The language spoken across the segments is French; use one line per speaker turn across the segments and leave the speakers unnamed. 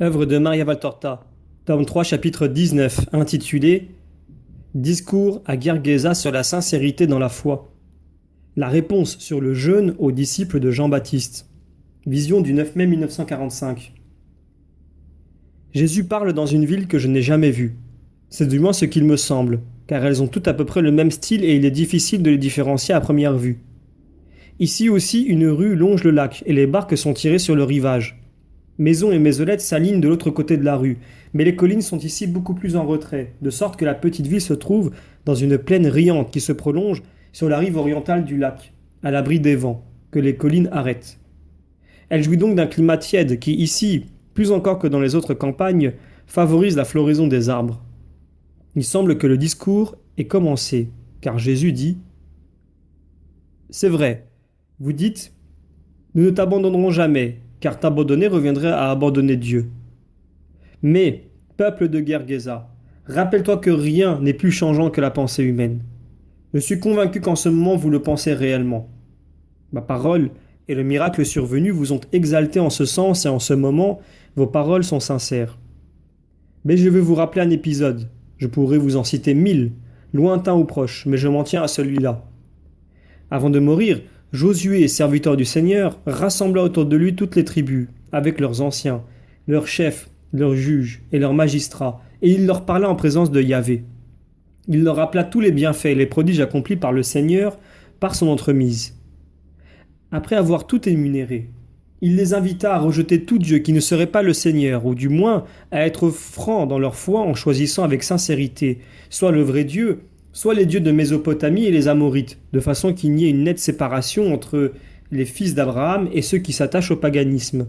Œuvre de Maria Valtorta, tome 3, chapitre 19, intitulé Discours à Gergesa sur la sincérité dans la foi. La réponse sur le jeûne aux disciples de Jean-Baptiste. Vision du 9 mai 1945. Jésus parle dans une ville que je n'ai jamais vue. C'est du moins ce qu'il me semble, car elles ont toutes à peu près le même style et il est difficile de les différencier à première vue. Ici aussi, une rue longe le lac et les barques sont tirées sur le rivage. Maisons et maisonnettes s'alignent de l'autre côté de la rue, mais les collines sont ici beaucoup plus en retrait, de sorte que la petite ville se trouve dans une plaine riante qui se prolonge sur la rive orientale du lac, à l'abri des vents, que les collines arrêtent. Elle jouit donc d'un climat tiède qui, ici, plus encore que dans les autres campagnes, favorise la floraison des arbres. Il semble que le discours ait commencé, car Jésus dit « C'est vrai, vous dites, nous ne t'abandonnerons jamais, car t'abandonner reviendrait à abandonner Dieu. Mais, peuple de Gergesa, rappelle-toi que rien n'est plus changeant que la pensée humaine. Je suis convaincu qu'en ce moment vous le pensez réellement. Ma parole et le miracle survenu vous ont exalté en ce sens et en ce moment, vos paroles sont sincères. Mais je veux vous rappeler un épisode. Je pourrais vous en citer 1000, lointains ou proches, mais je m'en tiens à celui-là. Avant de mourir, Josué, serviteur du Seigneur, rassembla autour de lui toutes les tribus, avec leurs anciens, leurs chefs, leurs juges et leurs magistrats, et il leur parla en présence de Yahvé. Il leur rappela tous les bienfaits et les prodiges accomplis par le Seigneur par son entremise. Après avoir tout énuméré, il les invita à rejeter tout Dieu qui ne serait pas le Seigneur, ou du moins à être francs dans leur foi en choisissant avec sincérité, soit le vrai Dieu, soit les dieux de Mésopotamie et les Amorites, de façon qu'il n'y ait une nette séparation entre les fils d'Abraham et ceux qui s'attachent au paganisme.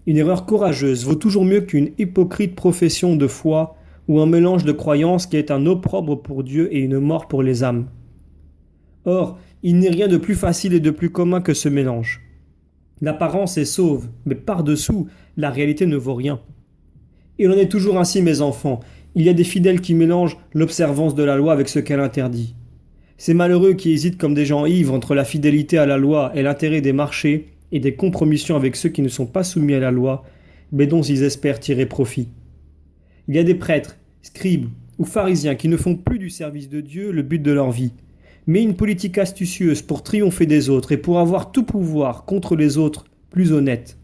Une erreur courageuse vaut toujours mieux qu'une hypocrite profession de foi ou un mélange de croyances qui est un opprobre pour Dieu et une mort pour les âmes. Or, il n'est rien de plus facile et de plus commun que ce mélange. L'apparence est sauve, mais par-dessous, la réalité ne vaut rien. Il en est toujours ainsi, mes enfants. Il y a des fidèles qui mélangent l'observance de la loi avec ce qu'elle interdit. Ces malheureux qui hésitent comme des gens ivres entre la fidélité à la loi et l'intérêt des marchés et des compromissions avec ceux qui ne sont pas soumis à la loi, mais dont ils espèrent tirer profit. Il y a des prêtres, scribes ou pharisiens qui ne font plus du service de Dieu le but de leur vie, mais une politique astucieuse pour triompher des autres et pour avoir tout pouvoir contre les autres plus honnêtes.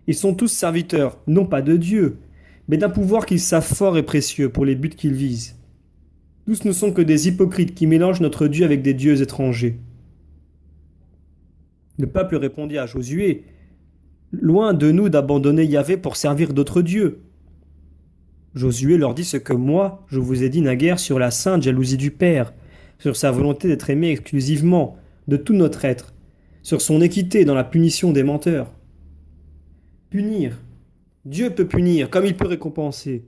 Ils sont tous serviteurs, non pas de Dieu, mais d'un pouvoir qu'ils savent fort et précieux pour les buts qu'ils visent. Tous ne sont que des hypocrites qui mélangent notre Dieu avec des dieux étrangers. Le peuple répondit à Josué, « Loin de nous d'abandonner Yahvé pour servir d'autres dieux. » Josué leur dit ce que moi, je vous ai dit naguère sur la sainte jalousie du Père, sur sa volonté d'être aimé exclusivement, de tout notre être, sur son équité dans la punition des menteurs. Punir. Dieu peut punir, comme il peut récompenser.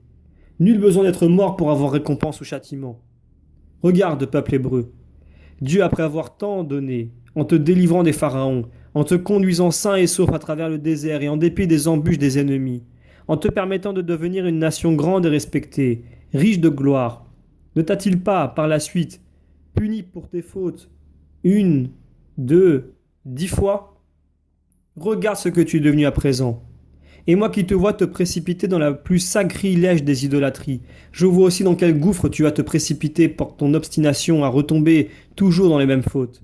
Nul besoin d'être mort pour avoir récompense ou châtiment. Regarde, peuple hébreu. Dieu, après avoir tant donné, en te délivrant des pharaons, en te conduisant sain et sauf à travers le désert et en dépit des embûches des ennemis, en te permettant de devenir une nation grande et respectée, riche de gloire, ne t'a-t-il pas, par la suite, puni pour tes fautes, 1, 2, 10 fois? Regarde ce que tu es devenu à présent. Et moi qui te vois te précipiter dans la plus sacrilège des idolâtries, je vois aussi dans quel gouffre tu vas te précipiter pour ton obstination à retomber toujours dans les mêmes fautes.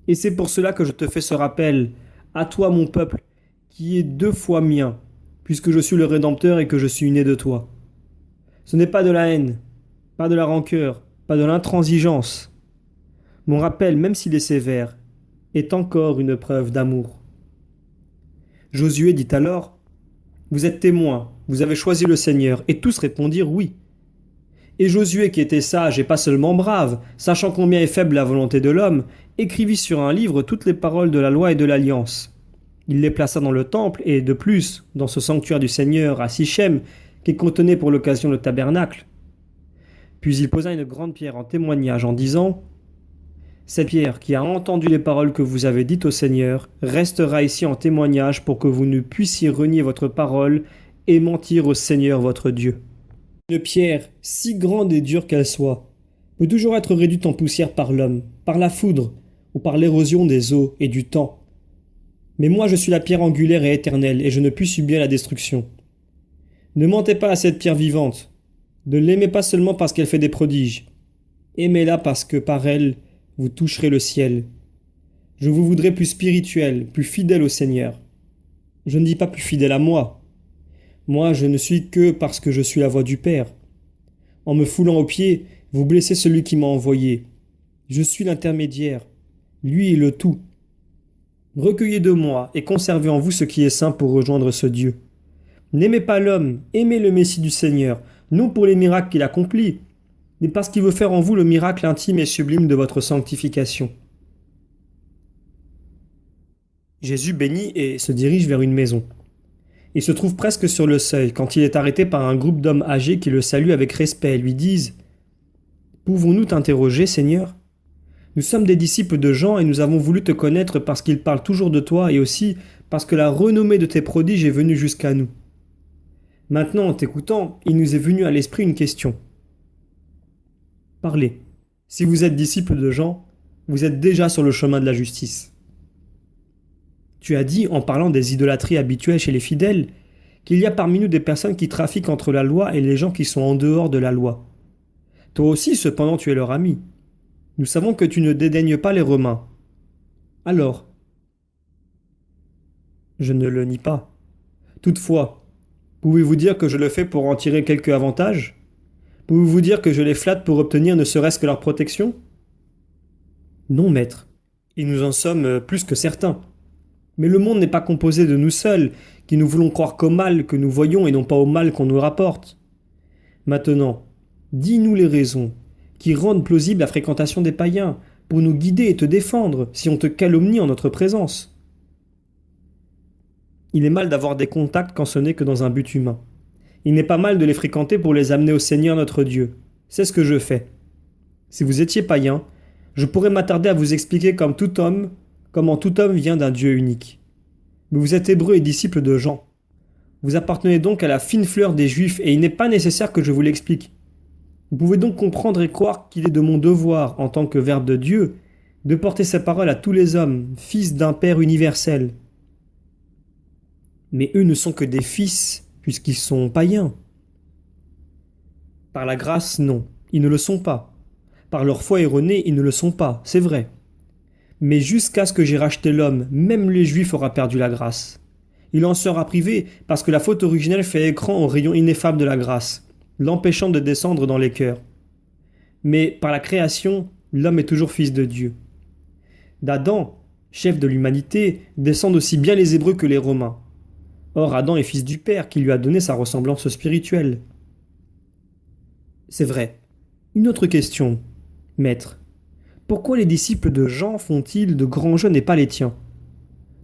Et c'est pour cela que je te fais ce rappel, à toi mon peuple, qui est 2 fois mien, puisque je suis le Rédempteur et que je suis né de toi. Ce n'est pas de la haine, pas de la rancœur, pas de l'intransigeance. Mon rappel, même s'il est sévère, est encore une preuve d'amour. Josué dit alors, « Vous êtes témoins, vous avez choisi le Seigneur. » Et tous répondirent « Oui. » Et Josué, qui était sage et pas seulement brave, sachant combien est faible la volonté de l'homme, écrivit sur un livre toutes les paroles de la loi et de l'alliance. Il les plaça dans le temple et, de plus, dans ce sanctuaire du Seigneur à Sichem, qui contenait pour l'occasion le tabernacle. Puis il posa une grande pierre en témoignage en disant « Cette pierre qui a entendu les paroles que vous avez dites au Seigneur restera ici en témoignage pour que vous ne puissiez renier votre parole et mentir au Seigneur votre Dieu. » Une pierre, si grande et dure qu'elle soit, peut toujours être réduite en poussière par l'homme, par la foudre ou par l'érosion des eaux et du temps. Mais moi je suis la pierre angulaire et éternelle, et je ne puis subir la destruction. Ne mentez pas à cette pierre vivante. Ne l'aimez pas seulement parce qu'elle fait des prodiges. Aimez-la parce que par elle, vous toucherez le ciel. Je vous voudrais plus spirituel, plus fidèle au Seigneur. Je ne dis pas plus fidèle à moi. Moi, je ne suis que parce que je suis la voix du Père. En me foulant aux pieds, vous blessez celui qui m'a envoyé. Je suis l'intermédiaire. Lui est le tout. Recueillez de moi et conservez en vous ce qui est saint pour rejoindre ce Dieu. N'aimez pas l'homme, aimez le Messie du Seigneur, non pour les miracles qu'il accomplit, mais parce qu'il veut faire en vous le miracle intime et sublime de votre sanctification. Jésus bénit et se dirige vers une maison. Il se trouve presque sur le seuil quand il est arrêté par un groupe d'hommes âgés qui le saluent avec respect et lui disent « Pouvons-nous t'interroger, Seigneur ? Nous sommes des disciples de Jean et nous avons voulu te connaître parce qu'il parle toujours de toi et aussi parce que la renommée de tes prodiges est venue jusqu'à nous. Maintenant, en t'écoutant, il nous est venu à l'esprit une question. Parlez. Si vous êtes disciple de Jean, vous êtes déjà sur le chemin de la justice. Tu as dit, en parlant des idolâtries habituelles chez les fidèles, qu'il y a parmi nous des personnes qui trafiquent entre la loi et les gens qui sont en dehors de la loi. Toi aussi, cependant, tu es leur ami. Nous savons que tu ne dédaignes pas les Romains. Alors, je ne le nie pas. Toutefois, pouvez-vous dire que je le fais pour en tirer quelque avantage ? Pouvez-vous dire que je les flatte pour obtenir ne serait-ce que leur protection ? Non, maître. Et nous en sommes plus que certains. Mais le monde n'est pas composé de nous seuls, qui nous voulons croire qu'au mal que nous voyons et non pas au mal qu'on nous rapporte. Maintenant, dis-nous les raisons qui rendent plausible la fréquentation des païens, pour nous guider et te défendre si on te calomnie en notre présence. Il est mal d'avoir des contacts quand ce n'est que dans un but humain. Il n'est pas mal de les fréquenter pour les amener au Seigneur notre Dieu. C'est ce que je fais. Si vous étiez païen, je pourrais m'attarder à vous expliquer comment tout homme vient d'un Dieu unique. Mais vous êtes hébreux et disciples de Jean. Vous appartenez donc à la fine fleur des Juifs et il n'est pas nécessaire que je vous l'explique. Vous pouvez donc comprendre et croire qu'il est de mon devoir, en tant que Verbe de Dieu, de porter ces paroles à tous les hommes, fils d'un Père universel. Mais eux ne sont que des fils, puisqu'ils sont païens. Par la grâce, non, ils ne le sont pas. Par leur foi erronée, ils ne le sont pas, c'est vrai. Mais jusqu'à ce que j'ai racheté l'homme, même les Juifs aura perdu la grâce. Il en sera privé parce que la faute originelle fait écran au rayon ineffable de la grâce, l'empêchant de descendre dans les cœurs. Mais par la création, l'homme est toujours fils de Dieu. D'Adam, chef de l'humanité, descendent aussi bien les Hébreux que les Romains. Or, Adam est fils du Père qui lui a donné sa ressemblance spirituelle. C'est vrai. Une autre question, maître. Pourquoi les disciples de Jean font-ils de grands jeûnes et pas les tiens ?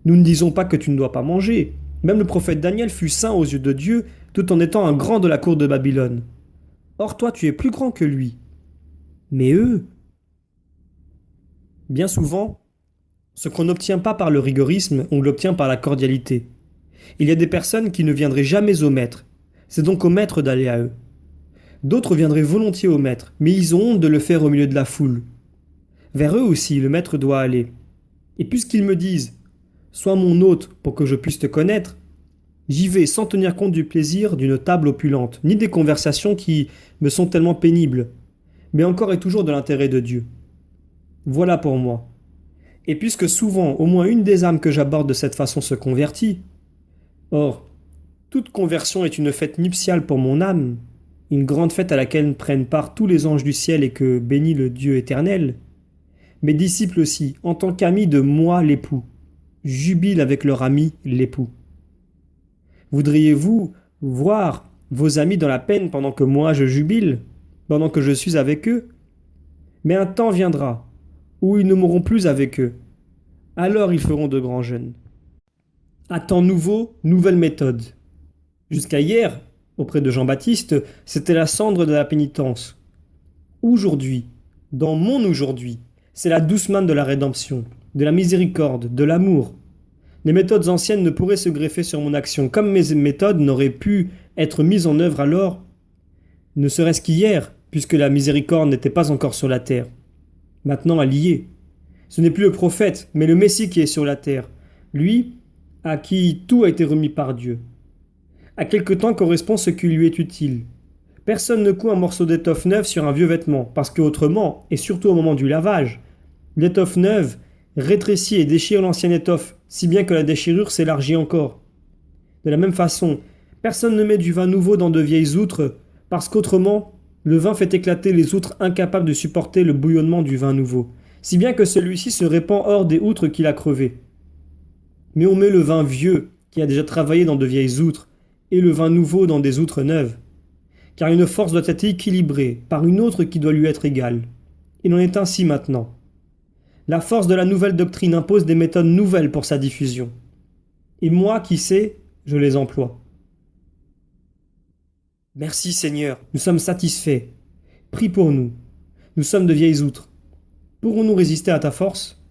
Nous ne disons pas que tu ne dois pas manger. Même le prophète Daniel fut saint aux yeux de Dieu, tout en étant un grand de la cour de Babylone. Or toi, tu es plus grand que lui. Mais eux... Bien souvent, ce qu'on n'obtient pas par le rigorisme, on l'obtient par la cordialité. Il y a des personnes qui ne viendraient jamais au maître. C'est donc au maître d'aller à eux. D'autres viendraient volontiers au maître, mais ils ont honte de le faire au milieu de la foule. Vers eux aussi, le maître doit aller. Et puisqu'ils me disent « Sois mon hôte pour que je puisse te connaître », j'y vais sans tenir compte du plaisir d'une table opulente, ni des conversations qui me sont tellement pénibles, mais encore et toujours de l'intérêt de Dieu. Voilà pour moi. Et puisque souvent, au moins une des âmes que j'aborde de cette façon se convertit, or, toute conversion est une fête nuptiale pour mon âme, une grande fête à laquelle prennent part tous les anges du ciel et que bénit le Dieu éternel, mes disciples aussi, en tant qu'amis de moi l'époux, jubilent avec leur ami l'époux. Voudriez-vous voir vos amis dans la peine pendant que moi je jubile, pendant que je suis avec eux ? Mais un temps viendra où ils ne mourront plus avec eux. Alors ils feront de grands jeûnes. À temps nouveau, nouvelle méthode. Jusqu'à hier, auprès de Jean-Baptiste, c'était la cendre de la pénitence. Aujourd'hui, dans mon aujourd'hui, c'est la douce main de la rédemption, de la miséricorde, de l'amour. Les méthodes anciennes ne pourraient se greffer sur mon action, comme mes méthodes n'auraient pu être mises en œuvre alors, ne serait-ce qu'hier, puisque la miséricorde n'était pas encore sur la terre. Maintenant, elle y est. Ce n'est plus le prophète, mais le Messie qui est sur la terre. Lui, à qui tout a été remis par Dieu. À quelque temps correspond ce qui lui est utile. Personne ne coud un morceau d'étoffe neuve sur un vieux vêtement, parce qu'autrement, et surtout au moment du lavage, l'étoffe neuve rétrécit et déchire l'ancienne étoffe, si bien que la déchirure s'élargit encore. De la même façon, personne ne met du vin nouveau dans de vieilles outres, parce qu'autrement, le vin fait éclater les outres incapables de supporter le bouillonnement du vin nouveau, si bien que celui-ci se répand hors des outres qu'il a crevées. Mais on met le vin vieux, qui a déjà travaillé dans de vieilles outres, et le vin nouveau dans des outres neuves. Car une force doit être équilibrée par une autre qui doit lui être égale. Il en est ainsi maintenant. La force de la nouvelle doctrine impose des méthodes nouvelles pour sa diffusion. Et moi, qui sais, je les emploie. Merci Seigneur, nous sommes satisfaits. Prie pour nous. Nous sommes de vieilles outres. Pourrons-nous résister à ta force?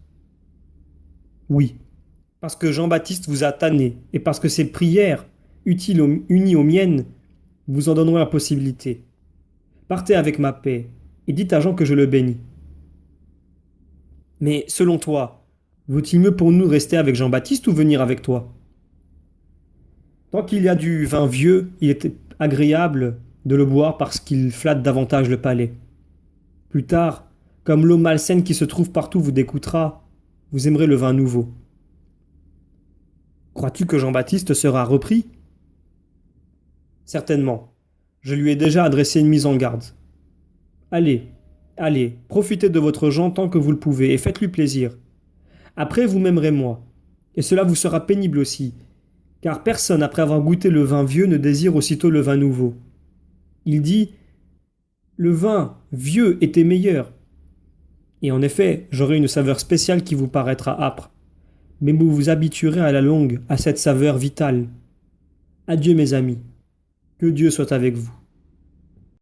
Oui, parce que Jean-Baptiste vous a tanné, et parce que ses prières, unies aux miennes, vous en donneront la possibilité. Partez avec ma paix, et dites à Jean que je le bénis. Mais selon toi, vaut-il mieux pour nous rester avec Jean-Baptiste ou venir avec toi? Tant qu'il y a du vin vieux, il est agréable de le boire parce qu'il flatte davantage le palais. Plus tard, comme l'eau malsaine qui se trouve partout vous dégoûtera, vous aimerez le vin nouveau. Crois-tu que Jean-Baptiste sera repris? Certainement. Je lui ai déjà adressé une mise en garde. Allez, allez, profitez de votre Jean tant que vous le pouvez et faites-lui plaisir. Après, vous m'aimerez moi. Et cela vous sera pénible aussi, car personne, après avoir goûté le vin vieux, ne désire aussitôt le vin nouveau. Il dit « Le vin vieux était meilleur. » Et en effet, j'aurai une saveur spéciale qui vous paraîtra âpre. Mais vous vous habituerez à la longue à cette saveur vitale. Adieu mes amis. Que Dieu soit avec vous.